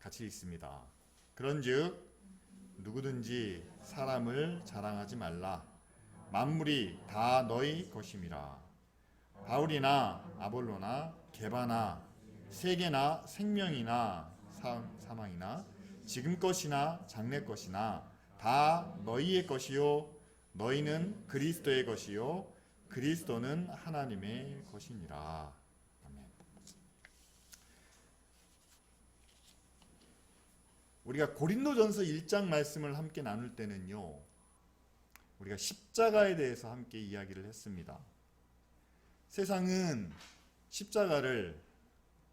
같이 있습니다. 그런즉 누구든지 사람을 자랑하지 말라. 만물이 다 너희 것임이라. 바울이나 아볼로나 게바나 세계나 생명이나 사망이나 지금 것이나 장래 것이나 다 너희의 것이요 너희는 그리스도의 것이요 그리스도는 하나님의 것이니라. 아멘. 우리가 고린도전서 1장 말씀을 함께 나눌 때는요, 우리가 십자가에 대해서 함께 이야기를 했습니다. 세상은 십자가를,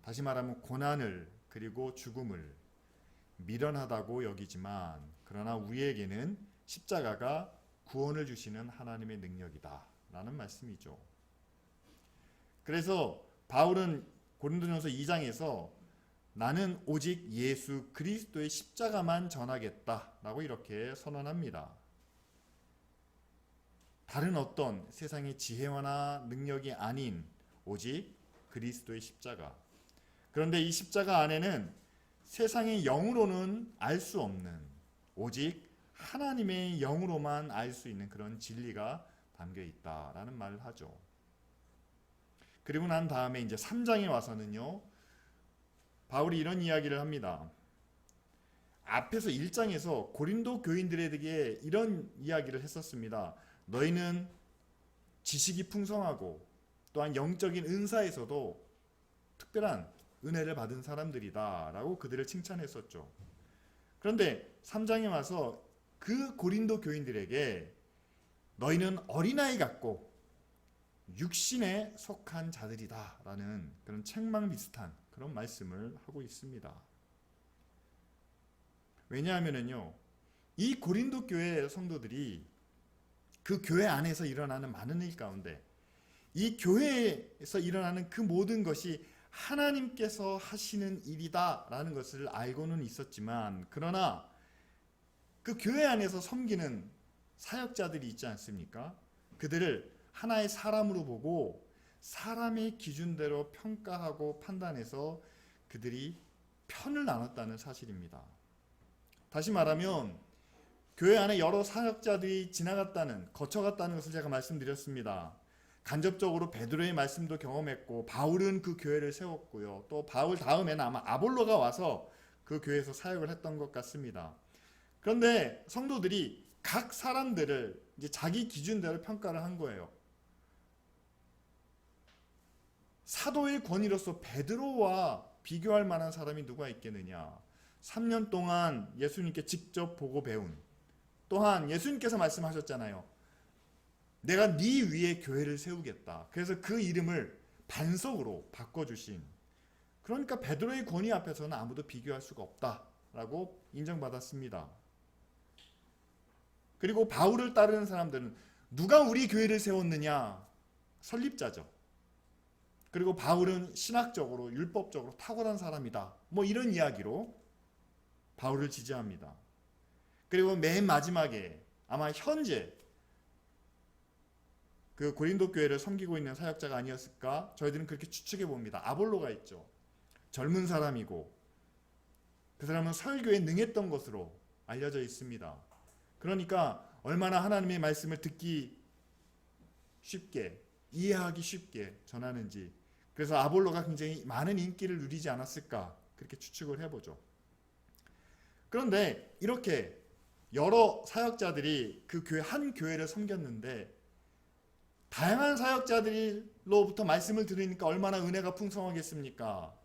다시 말하면 고난을 그리고 죽음을 미련하다고 여기지만, 그러나 우리에게는 십자가가 구원을 주시는 하나님의 능력이다 라는 말씀이죠. 그래서 바울은 고린도전서 2장에서 나는 오직 예수 그리스도의 십자가만 전하겠다 라고 이렇게 선언합니다. 다른 어떤 세상의 지혜와나 능력이 아닌 오직 그리스도의 십자가. 그런데 이 십자가 안에는 세상의 영으로는 알 수 없는, 오직 하나님의 영으로만 알 수 있는 그런 진리가 담겨 있다라는 말을 하죠. 그리고 난 다음에 이제 3장에 와서는요, 바울이 이런 이야기를 합니다. 앞에서 1장에서 고린도 교인들에게 이런 이야기를 했었습니다. 너희는 지식이 풍성하고 또한 영적인 은사에서도 특별한 은혜를 받은 사람들이다 라고 그들을 칭찬했었죠. 그런데 3장에 와서 그 고린도 교인들에게 너희는 어린아이 같고 육신에 속한 자들이다 라는 그런 책망 비슷한 그런 말씀을 하고 있습니다. 왜냐하면요, 이 고린도 교회 성도들이 그 교회 안에서 일어나는 많은 일 가운데 이 교회에서 일어나는 그 모든 것이 하나님께서 하시는 일이다 라는 것을 알고는 있었지만, 그러나 그 교회 안에서 섬기는 사역자들이 있지 않습니까? 그들을 하나의 사람으로 보고 사람의 기준대로 평가하고 판단해서 그들이 편을 나눴다는 사실입니다. 다시 말하면 교회 안에 여러 사역자들이 거쳐갔다는 것을 제가 말씀드렸습니다. 간접적으로 베드로의 말씀도 경험했고, 바울은 그 교회를 세웠고요. 또 바울 다음에는 아마 아볼로가 와서 그 교회에서 사역을 했던 것 같습니다. 그런데 성도들이 각 사람들을 이제 자기 기준대로 평가를 한 거예요. 사도의 권위로서 베드로와 비교할 만한 사람이 누가 있겠느냐? 3년 동안 예수님께 직접 보고 배운, 또한 예수님께서 말씀하셨잖아요. 내가 네 위에 교회를 세우겠다. 그래서 그 이름을 반석으로 바꿔주신, 그러니까 베드로의 권위 앞에서는 아무도 비교할 수가 없다라고 인정받았습니다. 그리고 바울을 따르는 사람들은 누가 우리 교회를 세웠느냐? 설립자죠. 그리고 바울은 신학적으로 율법적으로 탁월한 사람이다, 뭐 이런 이야기로 바울을 지지합니다. 그리고 맨 마지막에 아마 현재 그 고린도 교회를 섬기고 있는 사역자가 아니었을까 저희들은 그렇게 추측해 봅니다. 아볼로가 있죠. 젊은 사람이고 그 사람은 설교에 능했던 것으로 알려져 있습니다. 그러니까 얼마나 하나님의 말씀을 듣기 쉽게, 이해하기 쉽게 전하는지, 그래서 아볼로가 굉장히 많은 인기를 누리지 않았을까 그렇게 추측을 해보죠. 그런데 이렇게 여러 사역자들이 그 교회, 한 교회를 섬겼는데 다양한 사역자들로부터 말씀을 들으니까 얼마나 은혜가 풍성하겠습니까?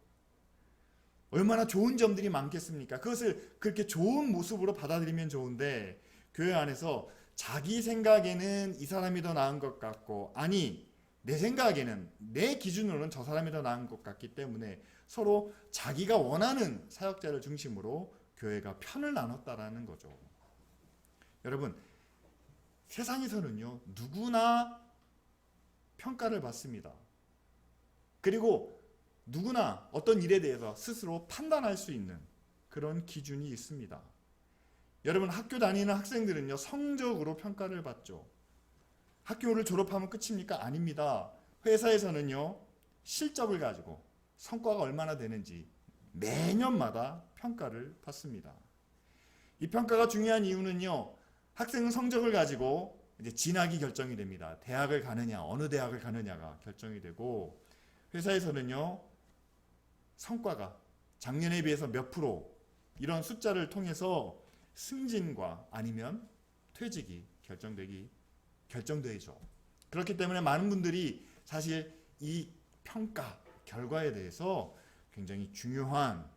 얼마나 좋은 점들이 많겠습니까? 그것을 그렇게 좋은 모습으로 받아들이면 좋은데, 교회 안에서 자기 생각에는 이 사람이 더 나은 것 같고, 아니 내 생각에는, 내 기준으로는 저 사람이 더 나은 것 같기 때문에 서로 자기가 원하는 사역자를 중심으로 교회가 편을 나눴다라는 거죠. 여러분, 세상에서는요, 누구나 평가를 받습니다. 그리고 누구나 어떤 일에 대해서 스스로 판단할 수 있는 그런 기준이 있습니다. 여러분, 학교 다니는 학생들은요, 성적으로 평가를 받죠. 학교를 졸업하면 끝입니까? 아닙니다. 회사에서는요, 실적을 가지고 성과가 얼마나 되는지 매년마다 평가를 받습니다. 이 평가가 중요한 이유는요, 학생은 성적을 가지고 이제 진학이 결정이 됩니다. 대학을 가느냐, 어느 대학을 가느냐가 결정이 되고, 회사에서는요, 성과가 작년에 비해서 몇 프로 이런 숫자를 통해서 승진과 아니면 퇴직이 결정되죠. 그렇기 때문에 많은 분들이 사실 이 평가 결과에 대해서 굉장히 중요한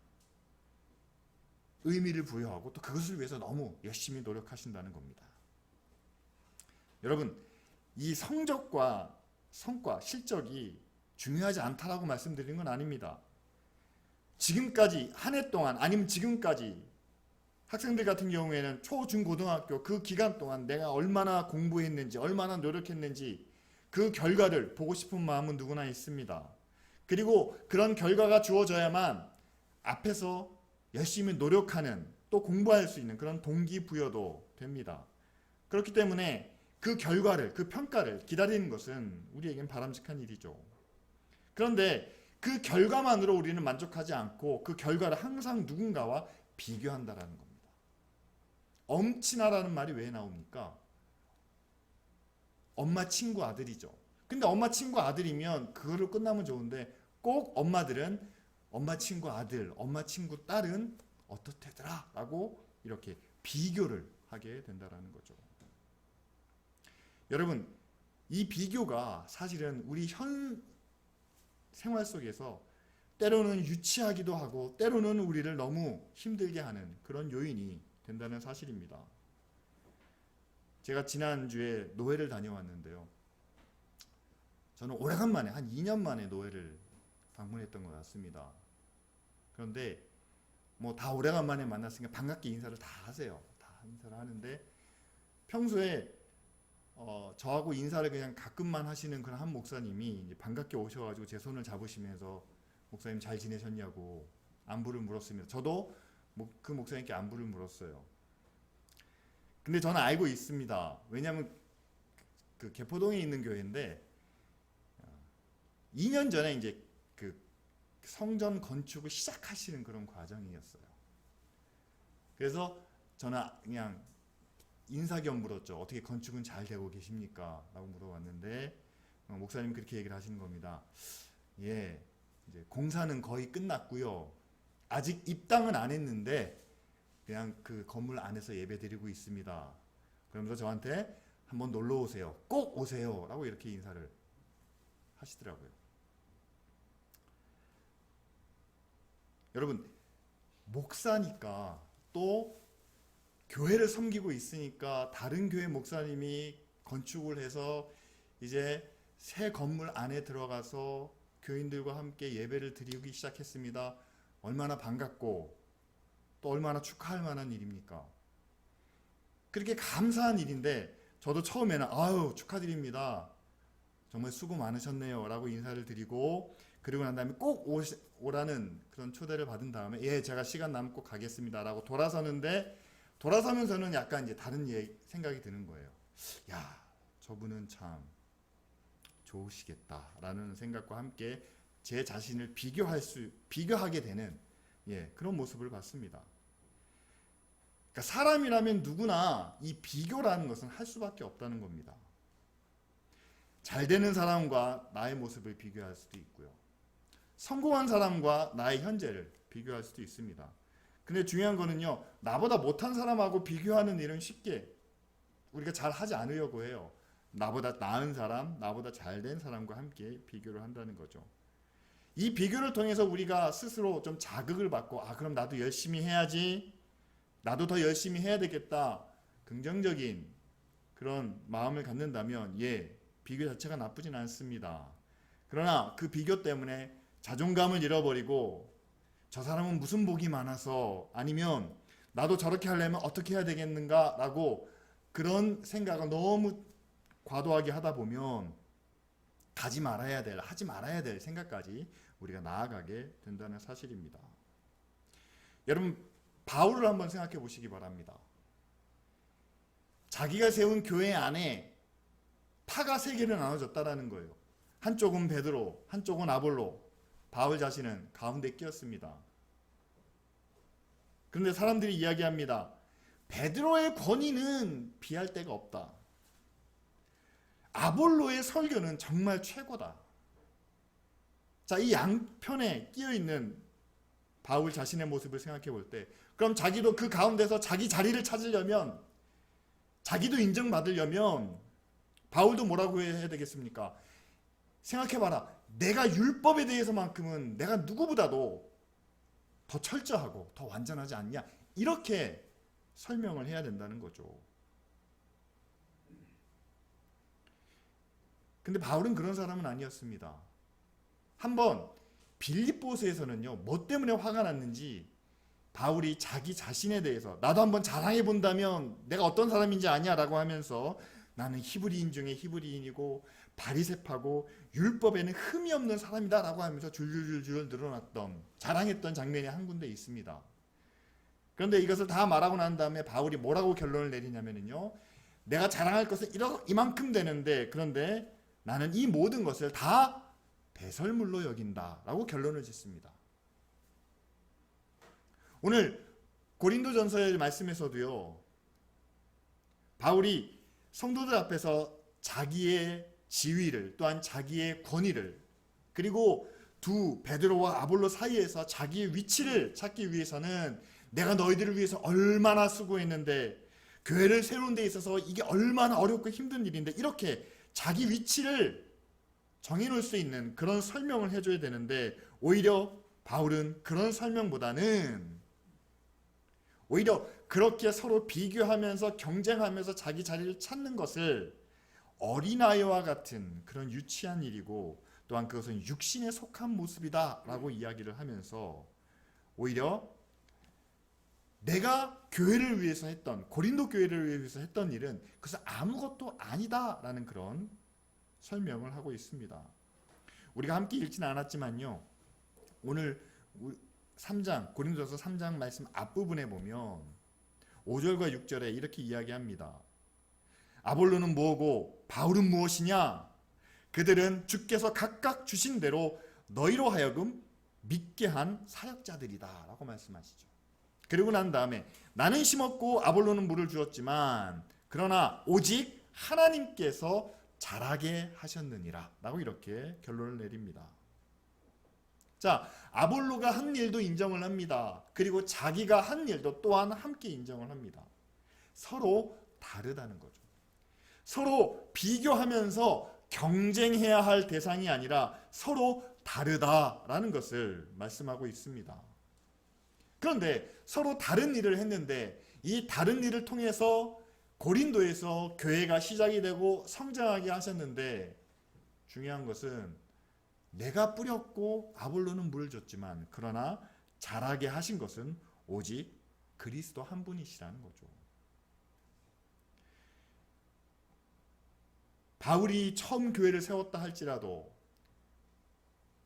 의미를 부여하고 또 그것을 위해서 너무 열심히 노력하신다는 겁니다. 여러분, 이 성적과 성과, 실적이 중요하지 않다라고 말씀드리는 건 아닙니다. 지금까지 한 해 동안 아니면 지금까지 학생들 같은 경우에는 초, 중, 고등학교 그 기간 동안 내가 얼마나 공부했는지 얼마나 노력했는지 그 결과를 보고 싶은 마음은 누구나 있습니다. 그리고 그런 결과가 주어져야만 앞에서 열심히 노력하는 또 공부할 수 있는 그런 동기부여도 됩니다. 그렇기 때문에 그 결과를, 그 평가를 기다리는 것은 우리에겐 바람직한 일이죠. 그런데 그 결과만으로 우리는 만족하지 않고 그 결과를 항상 누군가와 비교한다라는 겁니다. 엄친아라는 말이 왜 나옵니까? 엄마 친구 아들이죠. 근데 엄마 친구 아들이면 그거로 끝나면 좋은데 꼭 엄마들은 엄마 친구 아들, 엄마 친구 딸은 어떻대더라 라고 이렇게 비교를 하게 된다는 거죠. 여러분, 이 비교가 사실은 우리 현 생활 속에서 때로는 유치하기도 하고 때로는 우리를 너무 힘들게 하는 그런 요인이 된다는 사실입니다. 제가 지난주에 노회를 다녀왔는데요. 저는 오래간만에 한 2년 만에 노회를 방문했던 것 같습니다. 그런데 뭐 다 오래간만에 만났으니까 반갑게 인사를 다 하세요. 다 인사를 하는데 평소에 저하고 인사를 그냥 가끔만 하시는 그런 한 목사님이 이제 반갑게 오셔가지고 제 손을 잡으시면서 목사님 잘 지내셨냐고 안부를 물었습니다. 저도 그 목사님께 안부를 물었어요. 근데 저는 알고 있습니다. 왜냐하면 그 개포동에 있는 교회인데 2년 전에 이제 그 성전 건축을 시작하시는 그런 과정이었어요. 그래서 저는 그냥 인사 겸 물었죠. 어떻게 건축은 잘 되고 계십니까? 라고 물어봤는데 목사님 그렇게 얘기를 하시는 겁니다. 예, 이제 공사는 거의 끝났고요. 아직 입당은 안 했는데 그냥 그 건물 안에서 예배드리고 있습니다. 그러면서 저한테 한번 놀러 오세요. 꼭 오세요. 라고 이렇게 인사를 하시더라고요. 여러분, 목사니까 또 교회를 섬기고 있으니까 다른 교회 목사님이 건축을 해서 이제 새 건물 안에 들어가서 교인들과 함께 예배를 드리기 시작했습니다. 얼마나 반갑고 또 얼마나 축하할 만한 일입니까? 그렇게 감사한 일인데 저도 처음에는 아유 축하드립니다. 정말 수고 많으셨네요 라고 인사를 드리고 그리고 난 다음에 꼭 오라는 그런 초대를 받은 다음에 예 제가 시간 나면 꼭 가겠습니다 라고 돌아서면서는 약간 이제 다른 생각이 드는 거예요. 야 저분은 참 좋으시겠다라는 생각과 함께 제 자신을 비교하게 되는 그런 모습을 봤습니다. 그러니까 사람이라면 누구나 이 비교라는 것은 할 수밖에 없다는 겁니다. 잘 되는 사람과 나의 모습을 비교할 수도 있고요. 성공한 사람과 나의 현재를 비교할 수도 있습니다. 근데 중요한 거는요, 나보다 못한 사람하고 비교하는 일은 쉽게 우리가 잘 하지 않으려고 해요. 나보다 나은 사람, 나보다 잘된 사람과 함께 비교를 한다는 거죠. 이 비교를 통해서 우리가 스스로 좀 자극을 받고 그럼 나도 열심히 해야지, 나도 더 열심히 해야 되겠다, 긍정적인 그런 마음을 갖는다면 비교 자체가 나쁘진 않습니다. 그러나 그 비교 때문에 자존감을 잃어버리고 저 사람은 무슨 복이 많아서 아니면 나도 저렇게 하려면 어떻게 해야 되겠는가 라고 그런 생각을 너무 과도하게 하다 보면 하지 말아야 될 생각까지 우리가 나아가게 된다는 사실입니다. 여러분 바울을 한번 생각해 보시기 바랍니다. 자기가 세운 교회 안에 파가 세 개로 나눠졌다라는 거예요. 한쪽은 베드로, 한쪽은 아볼로, 바울 자신은 가운데 끼었습니다. 그런데 사람들이 이야기합니다. 베드로의 권위는 비할 데가 없다. 아볼로의 설교는 정말 최고다. 자, 이 양편에 끼어있는 바울 자신의 모습을 생각해 볼 때, 그럼 자기도 그 가운데서 자기 자리를 찾으려면, 자기도 인정받으려면 바울도 뭐라고 해야 되겠습니까? 생각해봐라. 내가 율법에 대해서만큼은 내가 누구보다도 더 철저하고 더 완전하지 않냐? 이렇게 설명을 해야 된다는 거죠. 근데 바울은 그런 사람은 아니었습니다. 한번 빌립보서에서는요, 뭐 때문에 화가 났는지 바울이 자기 자신에 대해서 나도 한번 자랑해 본다면 내가 어떤 사람인지 아냐 라고 하면서 나는 히브리인 중에 히브리인이고 바리새파고 율법에는 흠이 없는 사람이다 라고 하면서 줄줄줄줄 늘어났던, 자랑했던 장면이 한 군데 있습니다. 그런데 이것을 다 말하고 난 다음에 바울이 뭐라고 결론을 내리냐면요, 내가 자랑할 것은 이만큼 되는데, 그런데 나는 이 모든 것을 다 배설물로 여긴다 라고 결론을 짓습니다. 오늘 고린도전서의 말씀에서도요, 바울이 성도들 앞에서 자기의 지위를, 또한 자기의 권위를, 그리고 두 베드로와 아볼로 사이에서 자기의 위치를 찾기 위해서는 내가 너희들을 위해서 얼마나 수고했는데, 교회를 세우는 데 있어서 이게 얼마나 어렵고 힘든 일인데, 이렇게 자기 위치를 정해놓을 수 있는 그런 설명을 해줘야 되는데, 오히려 바울은 그런 설명보다는 오히려 그렇게 서로 비교하면서 경쟁하면서 자기 자리를 찾는 것을 어린아이와 같은 그런 유치한 일이고, 또한 그것은 육신에 속한 모습이다 라고 이야기를 하면서 오히려 내가 교회를 위해서 했던, 고린도 교회를 위해서 했던 일은 그것은 아무것도 아니다 라는 그런 설명을 하고 있습니다. 우리가 함께 읽지는 않았지만요, 오늘 3장, 고린도서 3장 말씀 앞부분에 보면 5절과 6절에 이렇게 이야기합니다. 아볼로는 뭐고 바울은 무엇이냐? 그들은 주께서 각각 주신 대로 너희로 하여금 믿게 한 사역자들이다 라고 말씀하시죠. 그리고 난 다음에 나는 심었고 아볼로는 물을 주었지만 그러나 오직 하나님께서 자라게 하셨느니라 라고 이렇게 결론을 내립니다. 자, 아볼로가 한 일도 인정을 합니다. 그리고 자기가 한 일도 또한 함께 인정을 합니다. 서로 다르다는 거죠. 서로 비교하면서 경쟁해야 할 대상이 아니라 서로 다르다라는 것을 말씀하고 있습니다. 그런데 서로 다른 일을 했는데 이 다른 일을 통해서 고린도에서 교회가 시작이 되고 성장하게 하셨는데, 중요한 것은 내가 뿌렸고 아볼로는 물을 줬지만 그러나 자라게 하신 것은 오직 그리스도 한 분이시라는 거죠. 바울이 처음 교회를 세웠다 할지라도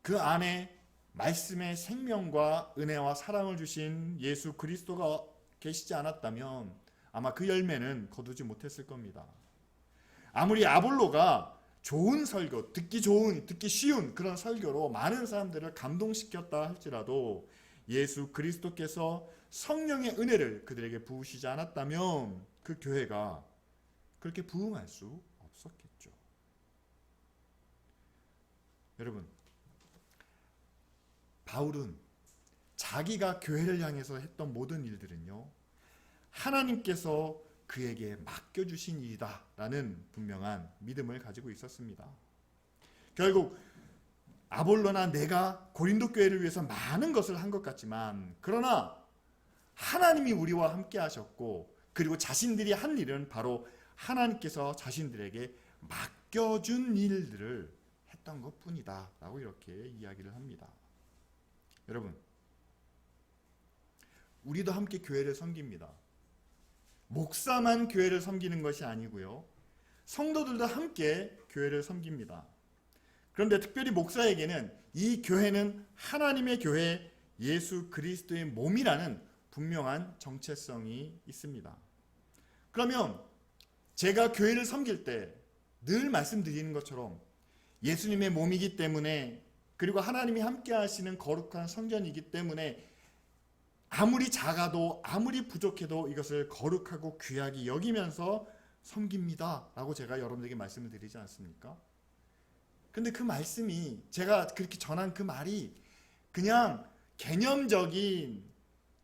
그 안에 말씀의 생명과 은혜와 사랑을 주신 예수 그리스도가 계시지 않았다면 아마 그 열매는 거두지 못했을 겁니다. 아무리 아볼로가 좋은 설교, 듣기 좋은, 듣기 쉬운 그런 설교로 많은 사람들을 감동시켰다 할지라도 예수 그리스도께서 성령의 은혜를 그들에게 부으시지 않았다면 그 교회가 그렇게 부흥할 수 없었겠죠. 여러분, 바울은 자기가 교회를 향해서 했던 모든 일들은요, 하나님께서 그에게 맡겨주신 일이다 라는 분명한 믿음을 가지고 있었습니다. 결국 아볼로나 내가 고린도 교회를 위해서 많은 것을 한 것 같지만, 그러나 하나님이 우리와 함께 하셨고, 그리고 자신들이 한 일은 바로 하나님께서 자신들에게 맡겨준 일들을 했던 것 뿐이다 라고 이렇게 이야기를 합니다. 여러분, 우리도 함께 교회를 섬깁니다. 목사만 교회를 섬기는 것이 아니고요, 성도들도 함께 교회를 섬깁니다. 그런데 특별히 목사에게는 이 교회는 하나님의 교회, 예수 그리스도의 몸이라는 분명한 정체성이 있습니다. 그러면 제가 교회를 섬길 때 늘 말씀드리는 것처럼 예수님의 몸이기 때문에, 그리고 하나님이 함께 하시는 거룩한 성전이기 때문에 아무리 작아도 아무리 부족해도 이것을 거룩하고 귀하게 여기면서 섬깁니다 라고 제가 여러분들에게 말씀을 드리지 않습니까? 근데 그 말씀이, 제가 그렇게 전한 그 말이 그냥 개념적인,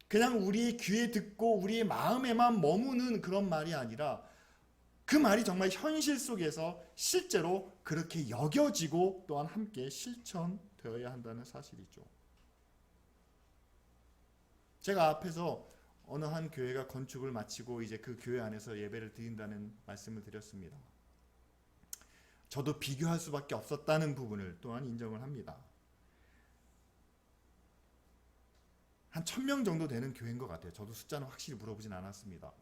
그냥 우리의 귀에 듣고 우리의 마음에만 머무는 그런 말이 아니라 그 말이 정말 현실 속에서 실제로 그렇게 여겨지고 또한 함께 실천되어야 한다는 사실이죠. 제가 앞에서 어느 한 교회가 건축을 마치고 이제 그 교회 안에서 예배를 드린다는 말씀을 드렸습니다. 저도 비교할 수밖에 없었다는 부분을 또한 인정을 합니다. 한 1000명 정도 되는 교회인 것 같아요. 저도 숫자는 확실히 물어보진 않았습니다.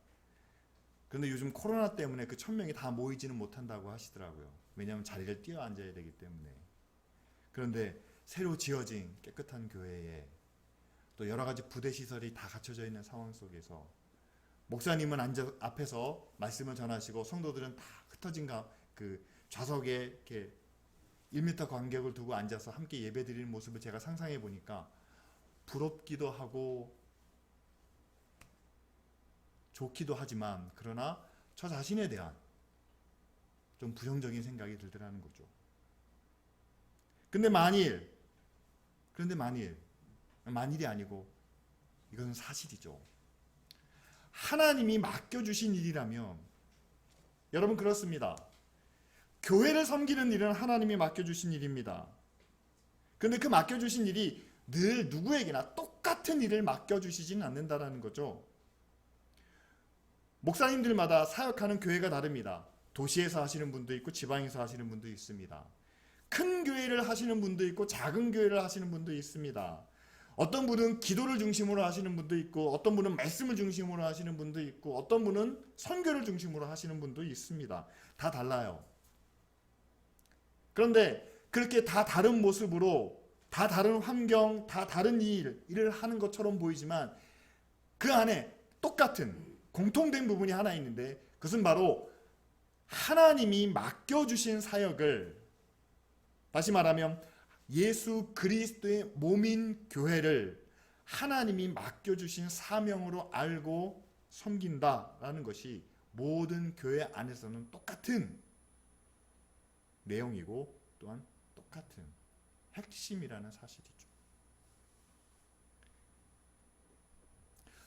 그런데 요즘 코로나 때문에 그 1000명이 다 모이지는 못한다고 하시더라고요. 왜냐하면 자리를 뛰어 앉아야 되기 때문에. 그런데 새로 지어진 깨끗한 교회에 또 여러 가지 부대 시설이 다 갖춰져 있는 상황 속에서 목사님은 앞에서 말씀을 전하시고 성도들은 다 흩어진 그 좌석에 이렇게 1m 간격을 두고 앉아서 함께 예배드리는 모습을 제가 상상해 보니까 부럽기도 하고 좋기도 하지만, 그러나 저 자신에 대한 좀 부정적인 생각이 들더라는 거죠. 그런데 만일이 아니고 이것은 사실이죠. 하나님이 맡겨주신 일이라면, 여러분 그렇습니다. 교회를 섬기는 일은 하나님이 맡겨주신 일입니다. 그런데 그 맡겨주신 일이 늘 누구에게나 똑같은 일을 맡겨주시지는 않는다라는 거죠. 목사님들마다 사역하는 교회가 다릅니다. 도시에서 하시는 분도 있고 지방에서 하시는 분도 있습니다. 큰 교회를 하시는 분도 있고 작은 교회를 하시는 분도 있습니다. 어떤 분은 기도를 중심으로 하시는 분도 있고, 어떤 분은 말씀을 중심으로 하시는 분도 있고, 어떤 분은 선교를 중심으로 하시는 분도 있습니다. 다 달라요. 그런데 그렇게 다 다른 모습으로, 다 다른 환경, 다 다른 일을 하는 것처럼 보이지만 그 안에 똑같은 공통된 부분이 하나 있는데, 그것은 바로 하나님이 맡겨주신 사역을, 다시 말하면 예수 그리스도의 몸인 교회를 하나님이 맡겨주신 사명으로 알고 섬긴다라는 것이 모든 교회 안에서는 똑같은 내용이고 또한 똑같은 핵심이라는 사실이죠.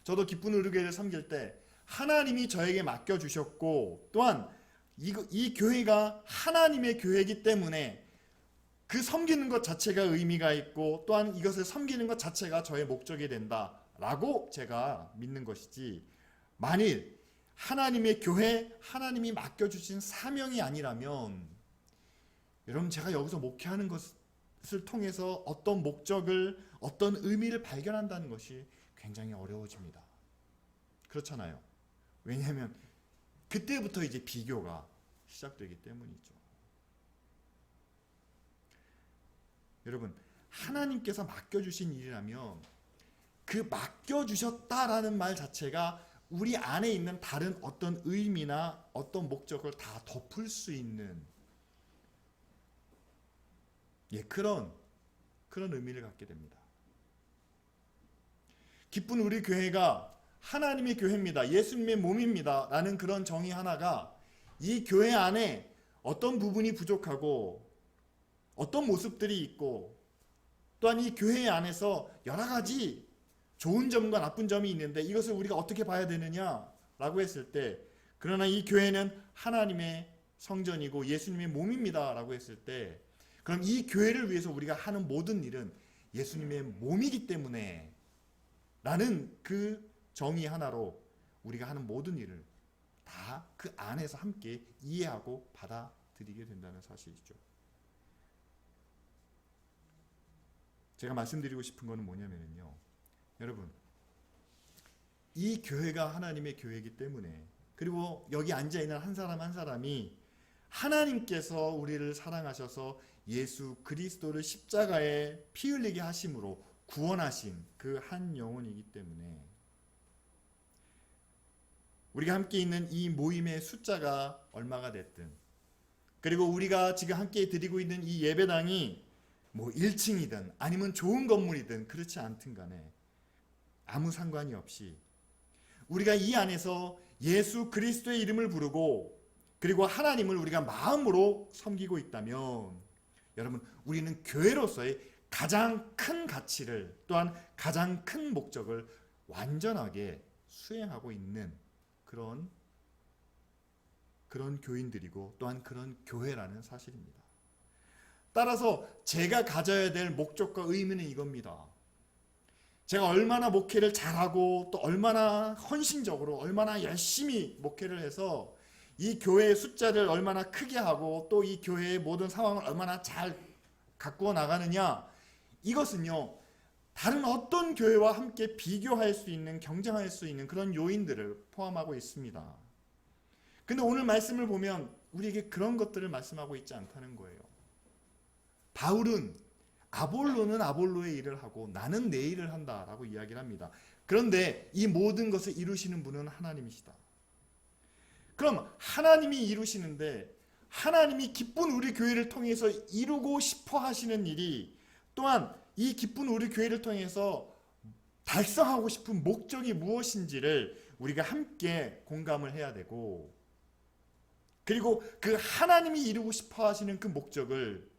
저도 기쁜 의료교회를 섬길 때 하나님이 저에게 맡겨주셨고, 또한 이 교회가 하나님의 교회이기 때문에 그 섬기는 것 자체가 의미가 있고, 또한 이것을 섬기는 것 자체가 저의 목적이 된다라고 제가 믿는 것이지, 만일 하나님의 교회, 하나님이 맡겨주신 사명이 아니라면, 여러분 제가 여기서 목회하는 것을 통해서 어떤 목적을, 어떤 의미를 발견한다는 것이 굉장히 어려워집니다. 그렇잖아요. 왜냐하면 그때부터 이제 비교가 시작되기 때문이죠. 여러분, 하나님께서 맡겨주신 일이라면 그 맡겨주셨다라는 말 자체가 우리 안에 있는 다른 어떤 의미나 어떤 목적을 다 덮을 수 있는 그런 의미를 갖게 됩니다. 기쁜 우리 교회가 하나님의 교회입니다. 예수님의 몸입니다. 라는 그런 정의 하나가 이 교회 안에 어떤 부분이 부족하고 어떤 모습들이 있고, 또한 이 교회 안에서 여러 가지 좋은 점과 나쁜 점이 있는데 이것을 우리가 어떻게 봐야 되느냐라고 했을 때, 그러나 이 교회는 하나님의 성전이고 예수님의 몸입니다 라고 했을 때, 그럼 이 교회를 위해서 우리가 하는 모든 일은 예수님의 몸이기 때문에 라는 그 정의 하나로 우리가 하는 모든 일을 다 그 안에서 함께 이해하고 받아들이게 된다는 사실이죠. 제가 말씀드리고 싶은 것은 뭐냐면요, 여러분, 이 교회가 하나님의 교회이기 때문에, 그리고 여기 앉아있는 한 사람 한 사람이 하나님께서 우리를 사랑하셔서 예수 그리스도를 십자가에 피 흘리게 하심으로 구원하신 그 한 영혼이기 때문에, 우리가 함께 있는 이 모임의 숫자가 얼마가 됐든, 그리고 우리가 지금 함께 드리고 있는 이 예배당이 뭐 1층이든 아니면 좋은 건물이든 그렇지 않든 간에 아무 상관이 없이 우리가 이 안에서 예수 그리스도의 이름을 부르고 그리고 하나님을 우리가 마음으로 섬기고 있다면 여러분 우리는 교회로서의 가장 큰 가치를 또한 가장 큰 목적을 완전하게 수행하고 있는 그런 교인들이고 또한 그런 교회라는 사실입니다. 따라서 제가 가져야 될 목적과 의미는 이겁니다. 제가 얼마나 목회를 잘하고 또 얼마나 헌신적으로 얼마나 열심히 목회를 해서 이 교회의 숫자를 얼마나 크게 하고 또 이 교회의 모든 상황을 얼마나 잘 가꾸어 나가느냐, 이것은요 다른 어떤 교회와 함께 비교할 수 있는, 경쟁할 수 있는 그런 요인들을 포함하고 있습니다. 근데 오늘 말씀을 보면 우리에게 그런 것들을 말씀하고 있지 않다는 거예요. 바울은 아볼로는 아볼로의 일을 하고 나는 내 일을 한다라고 이야기를 합니다. 그런데 이 모든 것을 이루시는 분은 하나님이시다. 그럼 하나님이 이루시는데 하나님이 기쁜 우리 교회를 통해서 이루고 싶어 하시는 일이, 또한 이 기쁜 우리 교회를 통해서 달성하고 싶은 목적이 무엇인지를 우리가 함께 공감을 해야 되고, 그리고 그 하나님이 이루고 싶어 하시는 그 목적을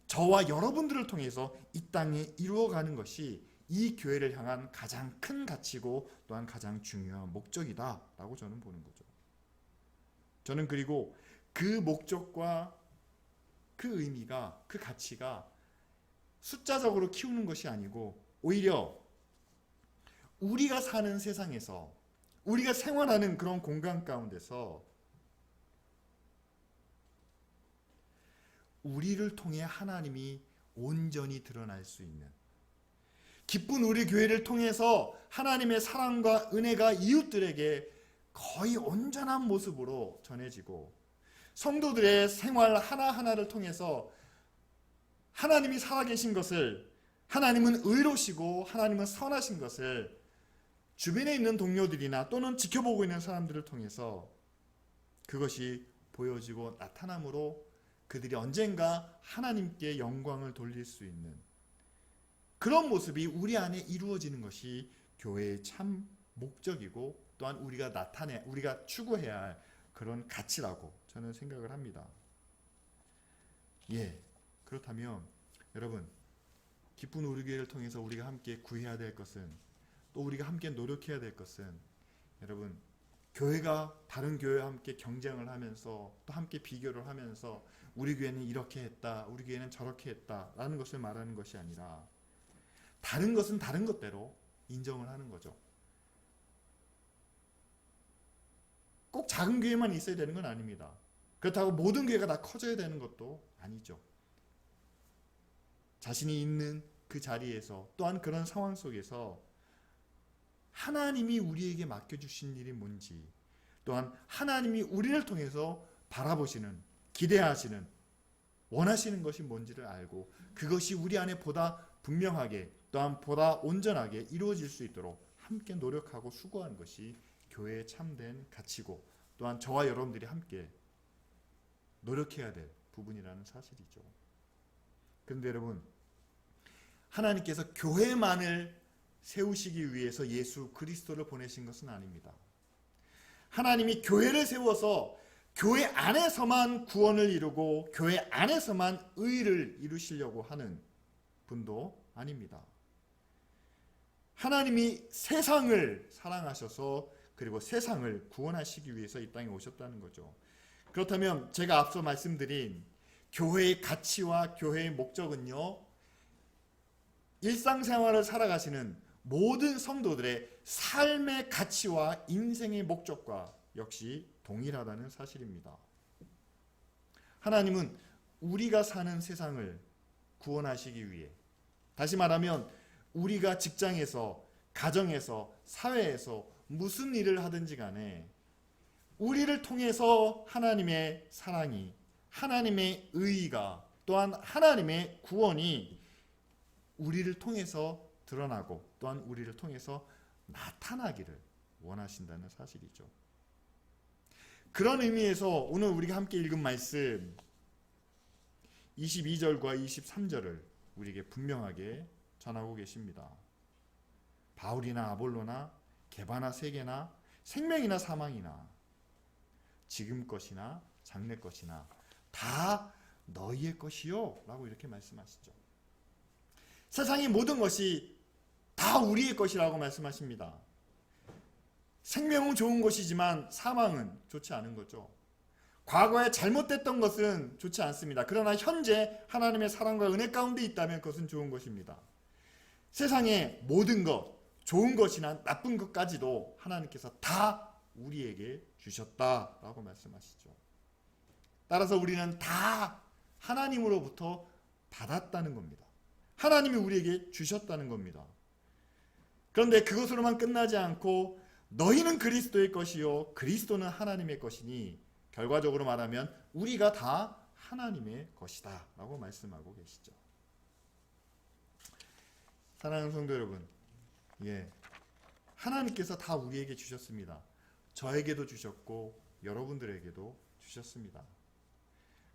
저와 여러분들을 통해서 이 땅에 이루어가는 것이 이 교회를 향한 가장 큰 가치고 또한 가장 중요한 목적이다라고 저는 보는 거죠. 저는 그리고 그 목적과 그 의미가, 그 가치가 숫자적으로 키우는 것이 아니고 오히려 우리가 사는 세상에서, 우리가 생활하는 그런 공간 가운데서 우리를 통해 하나님이 온전히 드러날 수 있는, 기쁜 우리 교회를 통해서 하나님의 사랑과 은혜가 이웃들에게 거의 온전한 모습으로 전해지고, 성도들의 생활 하나하나를 통해서 하나님이 살아계신 것을, 하나님은 의로우시고 하나님은 선하신 것을 주변에 있는 동료들이나 또는 지켜보고 있는 사람들을 통해서 그것이 보여지고 나타남으로 그들이 언젠가 하나님께 영광을 돌릴 수 있는 그런 모습이 우리 안에 이루어지는 것이 교회의 참 목적이고 또한 우리가 추구해야 할 그런 가치라고 저는 생각을 합니다. 그렇다면 여러분, 기쁜 우리 교회를 통해서 우리가 함께 구해야 될 것은, 또 우리가 함께 노력해야 될 것은, 여러분, 교회가 다른 교회와 함께 경쟁을 하면서 또 함께 비교를 하면서 우리 교회는 이렇게 했다, 우리 교회는 저렇게 했다라는 것을 말하는 것이 아니라, 다른 것은 다른 것대로 인정을 하는 거죠. 꼭 작은 교회만 있어야 되는 건 아닙니다. 그렇다고 모든 교회가 다 커져야 되는 것도 아니죠. 자신이 있는 그 자리에서, 또한 그런 상황 속에서 하나님이 우리에게 맡겨주신 일이 뭔지, 또한 하나님이 우리를 통해서 바라보시는, 기대하시는, 원하시는 것이 뭔지를 알고 그것이 우리 안에 보다 분명하게, 또한 보다 온전하게 이루어질 수 있도록 함께 노력하고 수고하는 것이 교회의 참된 가치고, 또한 저와 여러분들이 함께 노력해야 될 부분이라는 사실이죠. 그런데 여러분, 하나님께서 교회만을 세우시기 위해서 예수 그리스도를 보내신 것은 아닙니다. 하나님이 교회를 세워서 교회 안에서만 구원을 이루고 교회 안에서만 의를 이루시려고 하는 분도 아닙니다. 하나님이 세상을 사랑하셔서 그리고 세상을 구원하시기 위해서 이 땅에 오셨다는 거죠. 그렇다면 제가 앞서 말씀드린 교회의 가치와 교회의 목적은요, 일상생활을 살아가시는 모든 성도들의 삶의 가치와 인생의 목적과 역시 동일하다는 사실입니다. 하나님은 우리가 사는 세상을 구원하시기 위해, 다시 말하면 우리가 직장에서, 가정에서, 사회에서 무슨 일을 하든지 간에 우리를 통해서 하나님의 사랑이, 하나님의 의의가, 또한 하나님의 구원이 우리를 통해서 드러나고 또한 우리를 통해서 나타나기를 원하신다는 사실이죠. 그런 의미에서 오늘 우리가 함께 읽은 말씀 22절과 23절을 우리에게 분명하게 전하고 계십니다. 바울이나 아볼로나 게바나 세게나 생명이나 사망이나 지금 것이나 장래 것이나 다 너희의 것이요 라고 이렇게 말씀하시죠. 세상의 모든 것이 다 우리의 것이라고 말씀하십니다. 생명은 좋은 것이지만 사망은 좋지 않은 거죠. 과거에 잘못됐던 것은 좋지 않습니다. 그러나 현재 하나님의 사랑과 은혜 가운데 있다면 그것은 좋은 것입니다. 세상의 모든 것, 좋은 것이나 나쁜 것까지도 하나님께서 다 우리에게 주셨다라고 말씀하시죠. 따라서 우리는 다 하나님으로부터 받았다는 겁니다. 하나님이 우리에게 주셨다는 겁니다. 그런데 그것으로만 끝나지 않고 너희는 그리스도의 것이요 그리스도는 하나님의 것이니 결과적으로 말하면 우리가 다 하나님의 것이다 라고 말씀하고 계시죠. 사랑하는 성도 여러분, 하나님께서 다 우리에게 주셨습니다. 저에게도 주셨고 여러분들에게도 주셨습니다.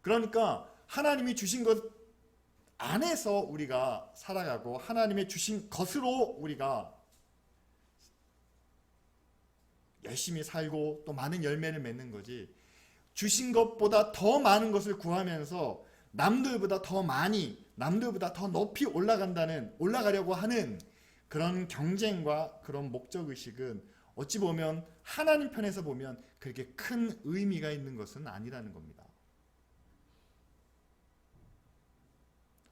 그러니까 하나님이 주신 것 안에서 우리가 살아가고 하나님의 주신 것으로 우리가 열심히 살고 또 많은 열매를 맺는 거지, 주신 것보다 더 많은 것을 구하면서 남들보다 더 많이, 남들보다 더 높이 올라가려고 하는 그런 경쟁과 그런 목적의식은 어찌 보면 하나님 편에서 보면 그렇게 큰 의미가 있는 것은 아니라는 겁니다.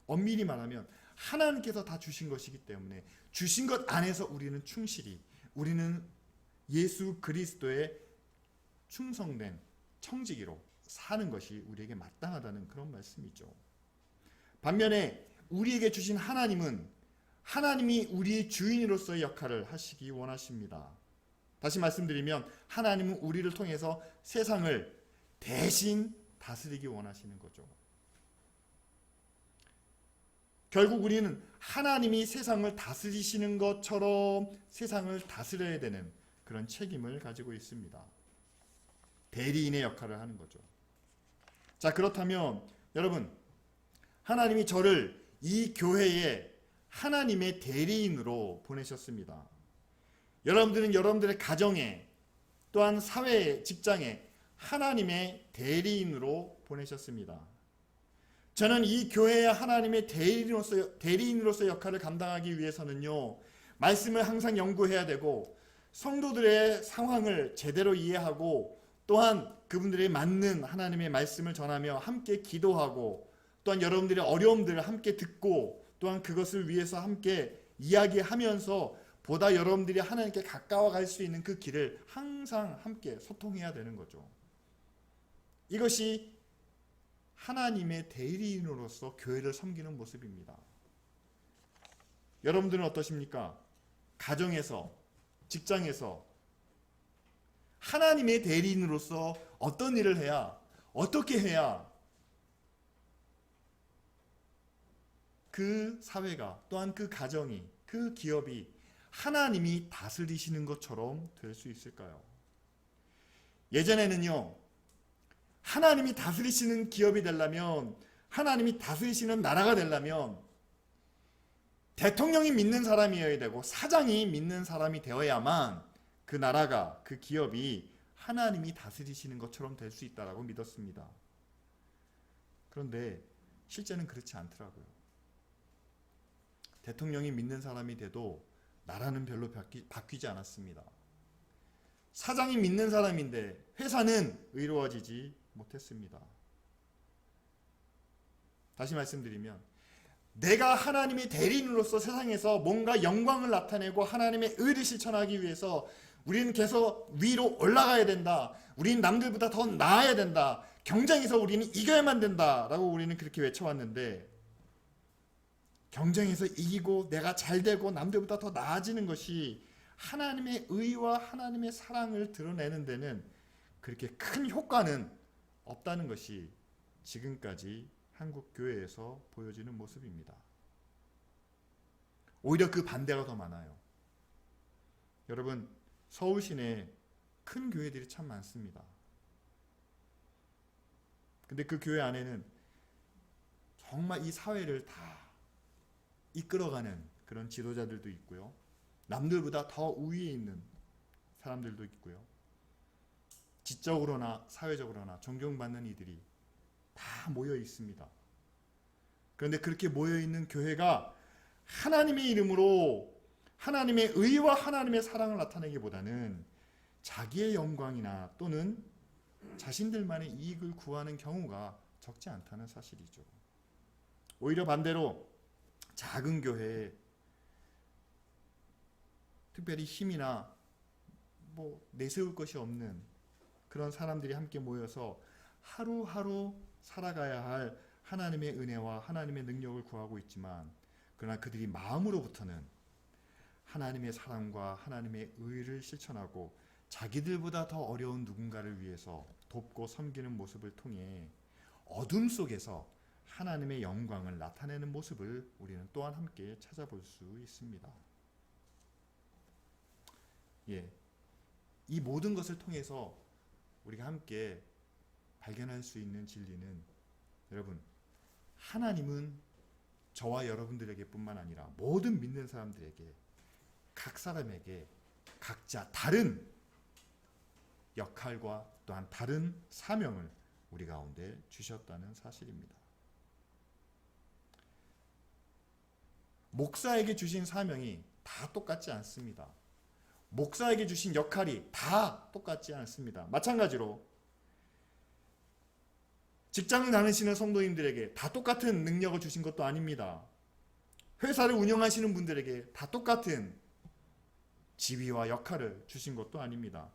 엄밀히 말하면 하나님께서 다 주신 것이기 때문에 주신 것 안에서 우리는 충실히, 우리는 예수 그리스도의 충성된 청지기로 사는 것이 우리에게 마땅하다는 그런 말씀이죠. 반면에 우리에게 주신 하나님은 하나님이 우리의 주인으로서의 역할을 하시기 원하십니다. 다시 말씀드리면 하나님은 우리를 통해서 세상을 대신 다스리기 원하시는 거죠. 결국 우리는 하나님이 세상을 다스리시는 것처럼 세상을 다스려야 되는 그런 책임을 가지고 있습니다. 대리인의 역할을 하는 거죠. 자, 그렇다면 여러분, 하나님이 저를 이 교회에 하나님의 대리인으로 보내셨습니다. 여러분들은 여러분들의 가정에, 또한 사회에, 직장에 하나님의 대리인으로 보내셨습니다. 저는 이 교회의 하나님의 대리인으로서 역할을 감당하기 위해서는요, 말씀을 항상 연구해야 되고 성도들의 상황을 제대로 이해하고 또한 그분들의 맞는 하나님의 말씀을 전하며 함께 기도하고 또한 여러분들의 어려움들을 함께 듣고 또한 그것을 위해서 함께 이야기하면서 보다 여러분들이 하나님께 가까워갈 수 있는 그 길을 항상 함께 소통해야 되는 거죠. 이것이 하나님의 대리인으로서 교회를 섬기는 모습입니다. 여러분들은 어떠십니까? 가정에서, 직장에서 하나님의 대리인으로서 어떤 일을 해야, 어떻게 해야 그 사회가, 또한 그 가정이, 그 기업이 하나님이 다스리시는 것처럼 될 수 있을까요? 예전에는요, 하나님이 다스리시는 기업이 되려면, 하나님이 다스리시는 나라가 되려면 대통령이 믿는 사람이어야 되고 사장이 믿는 사람이 되어야만 그 나라가, 그 기업이 하나님이 다스리시는 것처럼 될 수 있다라고 믿었습니다. 그런데 실제는 그렇지 않더라고요. 대통령이 믿는 사람이 돼도 나라는 별로 바뀌지 않았습니다. 사장이 믿는 사람인데 회사는 의로워지지 못했습니다. 다시 말씀드리면 내가 하나님의 대리인으로서 세상에서 뭔가 영광을 나타내고 하나님의 의를 실천하기 위해서 우리는 계속 위로 올라가야 된다. 우리는 남들보다 더 나아야 된다. 경쟁에서 우리는 이겨야만 된다라고 우리는 그렇게 외쳐왔는데, 경쟁에서 이기고 내가 잘되고 남들보다 더 나아지는 것이 하나님의 의와 하나님의 사랑을 드러내는 데는 그렇게 큰 효과는 없다는 것이 지금까지 한국 교회에서 보여지는 모습입니다. 오히려 그 반대가 더 많아요. 여러분, 서울 시내에 큰 교회들이 참 많습니다. 근데 그 교회 안에는 정말 이 사회를 다 이끌어가는 그런 지도자들도 있고요. 남들보다 더 우위에 있는 사람들도 있고요. 지적으로나 사회적으로나 존경받는 이들이 다 모여 있습니다. 그런데 그렇게 모여 있는 교회가 하나님의 이름으로 하나님의 의와 하나님의 사랑을 나타내기보다는 자기의 영광이나 또는 자신들만의 이익을 구하는 경우가 적지 않다는 사실이죠. 오히려 반대로 작은 교회에 특별히 힘이나 내세울 것이 없는 그런 사람들이 함께 모여서 하루하루 살아가야 할 하나님의 은혜와 하나님의 능력을 구하고 있지만, 그러나 그들이 마음으로부터는 하나님의 사랑과 하나님의 의를 실천하고 자기들보다 더 어려운 누군가를 위해서 돕고 섬기는 모습을 통해 어둠 속에서 하나님의 영광을 나타내는 모습을 우리는 또한 함께 찾아볼 수 있습니다. 이 모든 것을 통해서 우리가 함께 발견할 수 있는 진리는, 여러분, 하나님은 저와 여러분들에게 뿐만 아니라 모든 믿는 사람들에게, 각 사람에게 각자 다른 역할과 또한 다른 사명을 우리 가운데 주셨다는 사실입니다. 목사에게 주신 사명이 다 똑같지 않습니다. 목사에게 주신 역할이 다 똑같지 않습니다. 마찬가지로 직장을 다니시는 성도님들에게 다 똑같은 능력을 주신 것도 아닙니다. 회사를 운영하시는 분들에게 다 똑같은 지위와 역할을 주신 것도 아닙니다.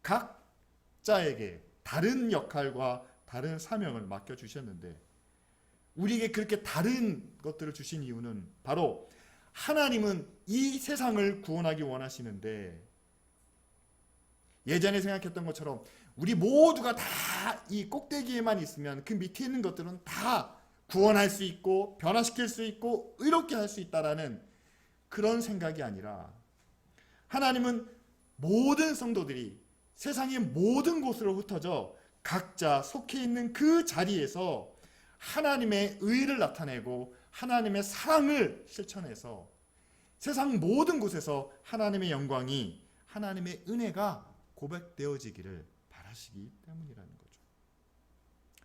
각자에게 다른 역할과 다른 사명을 맡겨주셨는데, 우리에게 그렇게 다른 것들을 주신 이유는 바로 하나님은 이 세상을 구원하기 원하시는데, 예전에 생각했던 것처럼 우리 모두가 다 이 꼭대기에만 있으면 그 밑에 있는 것들은 다 구원할 수 있고 변화시킬 수 있고 의롭게 할 수 있다라는 그런 생각이 아니라, 하나님은 모든 성도들이 세상의 모든 곳으로 흩어져 각자 속해 있는 그 자리에서 하나님의 의를 나타내고 하나님의 사랑을 실천해서 세상 모든 곳에서 하나님의 영광이, 하나님의 은혜가 고백되어지기를 바라시기 때문이라는 거죠.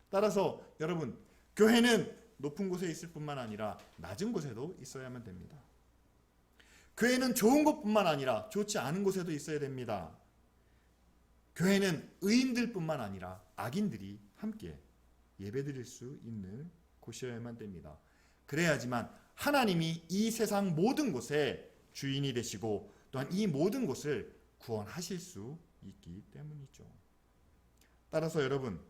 따라서 여러분, 교회는 높은 곳에 있을 뿐만 아니라 낮은 곳에도 있어야만 됩니다. 교회는 좋은 곳뿐만 아니라 좋지 않은 곳에도 있어야 됩니다. 교회는 의인들뿐만 아니라 악인들이 함께 예배드릴 수 있는 곳이어야만 됩니다. 그래야지만 하나님이 이 세상 모든 곳에 주인이 되시고 또한 이 모든 곳을 구원하실 수 있기 때문이죠. 따라서 여러분,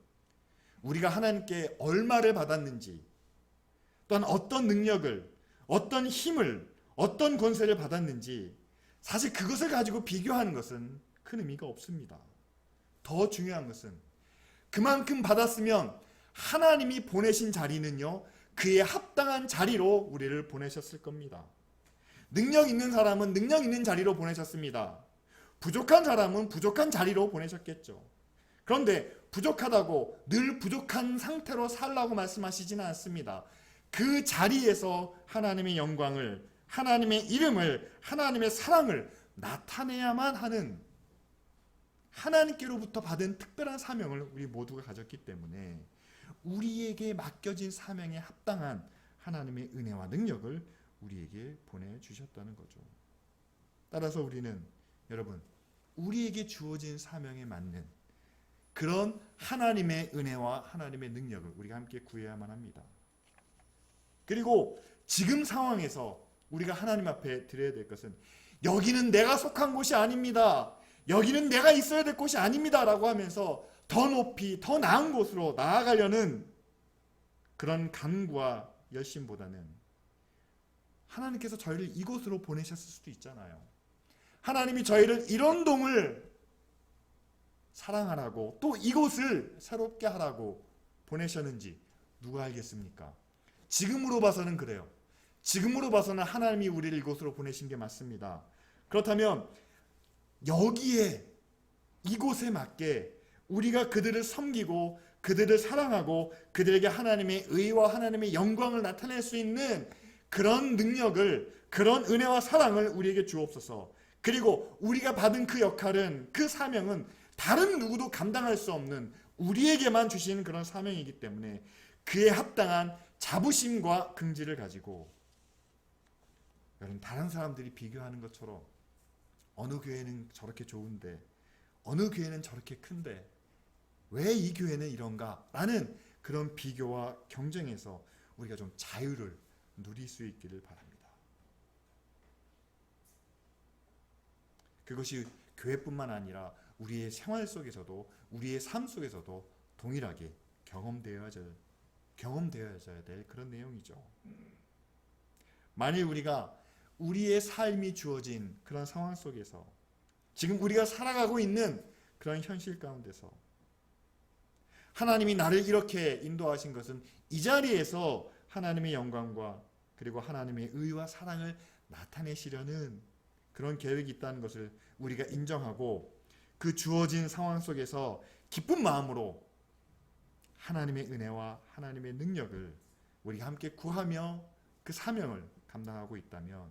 우리가 하나님께 얼마를 받았는지, 또한 어떤 능력을, 어떤 힘을, 어떤 권세를 받았는지, 사실 그것을 가지고 비교하는 것은 큰 의미가 없습니다. 더 중요한 것은 그만큼 받았으면 하나님이 보내신 자리는요, 그에 합당한 자리로 우리를 보내셨을 겁니다. 능력 있는 사람은 능력 있는 자리로 보내셨습니다. 부족한 사람은 부족한 자리로 보내셨겠죠. 그런데 부족하다고 늘 부족한 상태로 살라고 말씀하시지는 않습니다. 그 자리에서 하나님의 영광을, 하나님의 이름을, 하나님의 사랑을 나타내야만 하는, 하나님께로부터 받은 특별한 사명을 우리 모두가 가졌기 때문에 우리에게 맡겨진 사명에 합당한 하나님의 은혜와 능력을 우리에게 보내주셨다는 거죠. 따라서 우리는, 여러분, 우리에게 주어진 사명에 맞는 그런 하나님의 은혜와 하나님의 능력을 우리가 함께 구해야만 합니다. 그리고 지금 상황에서 우리가 하나님 앞에 드려야 될 것은, 여기는 내가 속한 곳이 아닙니다, 여기는 내가 있어야 될 곳이 아닙니다 라고 하면서 더 높이 더 나은 곳으로 나아가려는 그런 간구와 열심보다는, 하나님께서 저희를 이곳으로 보내셨을 수도 있잖아요. 하나님이 저희를 이런 동을 사랑하라고, 또 이곳을 새롭게 하라고 보내셨는지 누가 알겠습니까? 지금으로 봐서는 그래요. 지금으로 봐서는 하나님이 우리를 이곳으로 보내신 게 맞습니다. 그렇다면 여기에, 이곳에 맞게 우리가 그들을 섬기고 그들을 사랑하고 그들에게 하나님의 의와 하나님의 영광을 나타낼 수 있는 그런 능력을, 그런 은혜와 사랑을 우리에게 주옵소서. 그리고 우리가 받은 그 역할은, 그 사명은 다른 누구도 감당할 수 없는 우리에게만 주신 그런 사명이기 때문에 그에 합당한 자부심과 긍지를 가지고, 여러분, 다른 사람들이 비교하는 것처럼 어느 교회는 저렇게 좋은데 어느 교회는 저렇게 큰데 왜 이 교회는 이런가 라는 그런 비교와 경쟁에서 우리가 좀 자유를 누릴 수 있기를 바랍니다. 그것이 교회뿐만 아니라 우리의 생활 속에서도, 우리의 삶 속에서도 동일하게 경험되어져야 될 그런 내용이죠. 만일 우리가 우리의 삶이 주어진 그런 상황 속에서, 지금 우리가 살아가고 있는 그런 현실 가운데서 하나님이 나를 이렇게 인도하신 것은 이 자리에서 하나님의 영광과 그리고 하나님의 의와 사랑을 나타내시려는 그런 계획이 있다는 것을 우리가 인정하고, 그 주어진 상황 속에서 기쁜 마음으로 하나님의 은혜와 하나님의 능력을 우리가 함께 구하며 그 사명을 감당하고 있다면,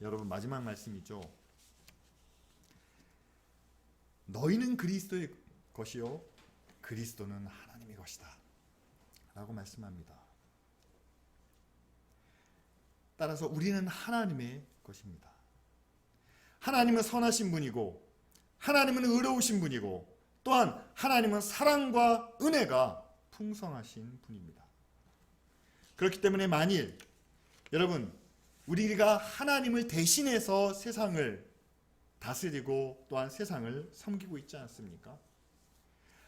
여러분, 마지막 말씀이죠. 너희는 그리스도의 것이요 그리스도는 하나님의 것이다 라고 말씀합니다. 따라서 우리는 하나님의 것입니다. 하나님은 선하신 분이고 하나님은 의로우신 분이고 또한 하나님은 사랑과 은혜가 풍성하신 분입니다. 그렇기 때문에 만일 여러분, 우리가 하나님을 대신해서 세상을 다스리고 또한 세상을 섬기고 있지 않습니까?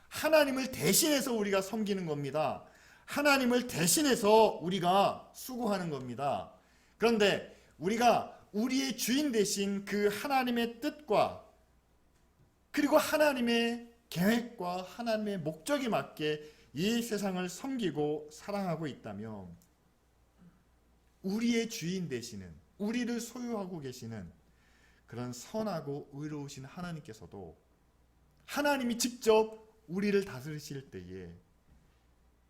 하나님을 대신해서 우리가 섬기는 겁니다. 하나님을 대신해서 우리가 수고하는 겁니다. 그런데 우리가 우리의 주인 되신 그 하나님의 뜻과 그리고 하나님의 계획과 하나님의 목적에 맞게 이 세상을 섬기고 사랑하고 있다면, 우리의 주인 되시는, 우리를 소유하고 계시는 그런 선하고 의로우신 하나님께서도 하나님이 직접 우리를 다스리실 때에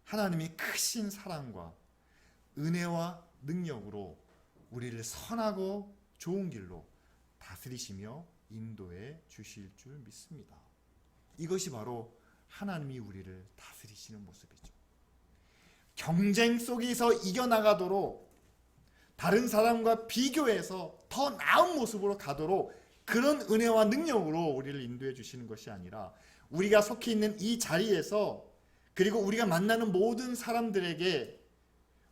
하나님이 크신 사랑과 은혜와 능력으로 우리를 선하고 좋은 길로 다스리시며 인도해 주실 줄 믿습니다. 이것이 바로 하나님이 우리를 다스리시는 모습이죠. 경쟁 속에서 이겨나가도록, 다른 사람과 비교해서 더 나은 모습으로 가도록 그런 은혜와 능력으로 우리를 인도해 주시는 것이 아니라, 우리가 속해 있는 이 자리에서 그리고 우리가 만나는 모든 사람들에게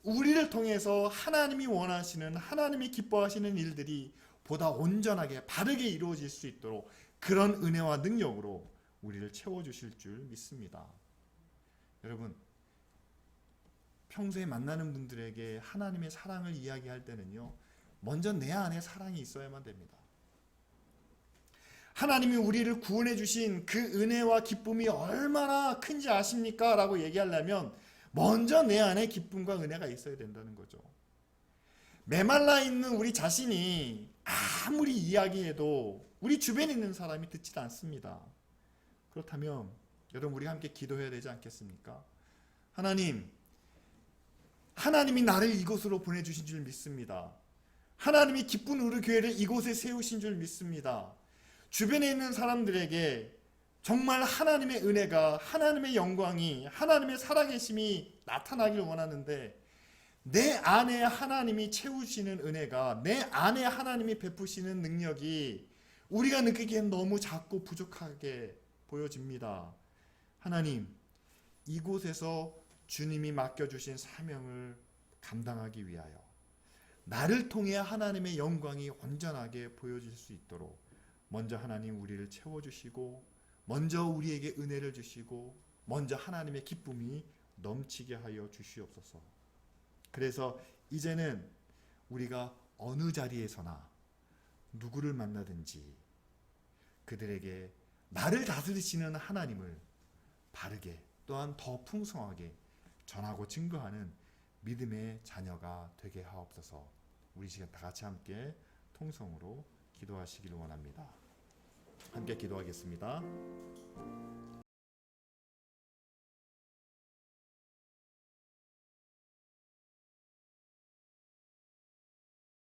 우리를 통해서 하나님이 원하시는, 하나님이 기뻐하시는 일들이 보다 온전하게 바르게 이루어질 수 있도록 그런 은혜와 능력으로 우리를 채워주실 줄 믿습니다. 여러분, 평소에 만나는 분들에게 하나님의 사랑을 이야기할 때는요, 먼저 내 안에 사랑이 있어야만 됩니다. 하나님이 우리를 구원해 주신 그 은혜와 기쁨이 얼마나 큰지 아십니까? 라고 얘기하려면 먼저 내 안에 기쁨과 은혜가 있어야 된다는 거죠. 메말라 있는 우리 자신이 아무리 이야기해도 우리 주변에 있는 사람이 듣지 않습니다. 그렇다면 여러분, 우리가 함께 기도해야 되지 않겠습니까? 하나님이 나를 이곳으로 보내주신 줄 믿습니다. 하나님이 기쁜 우리 교회를 이곳에 세우신 줄 믿습니다. 주변에 있는 사람들에게 정말 하나님의 은혜가, 하나님의 영광이, 하나님의 살아계심이 나타나길 원하는데, 내 안에 하나님이 채우시는 은혜가, 내 안에 하나님이 베푸시는 능력이 우리가 느끼기엔 너무 작고 부족하게 보여집니다. 하나님, 이곳에서 주님이 맡겨주신 사명을 감당하기 위하여 나를 통해 하나님의 영광이 온전하게 보여질 수 있도록 먼저 하나님 우리를 채워주시고, 먼저 우리에게 은혜를 주시고, 먼저 하나님의 기쁨이 넘치게 하여 주시옵소서. 그래서 이제는 우리가 어느 자리에서나 누구를 만나든지 그들에게 나를 다스리시는 하나님을 바르게 또한 더 풍성하게 전하고 증거하는 믿음의 자녀가 되게 하옵소서. 우리 시간 다 같이 함께 통성으로 기도하시기를 원합니다. 함께 기도하겠습니다.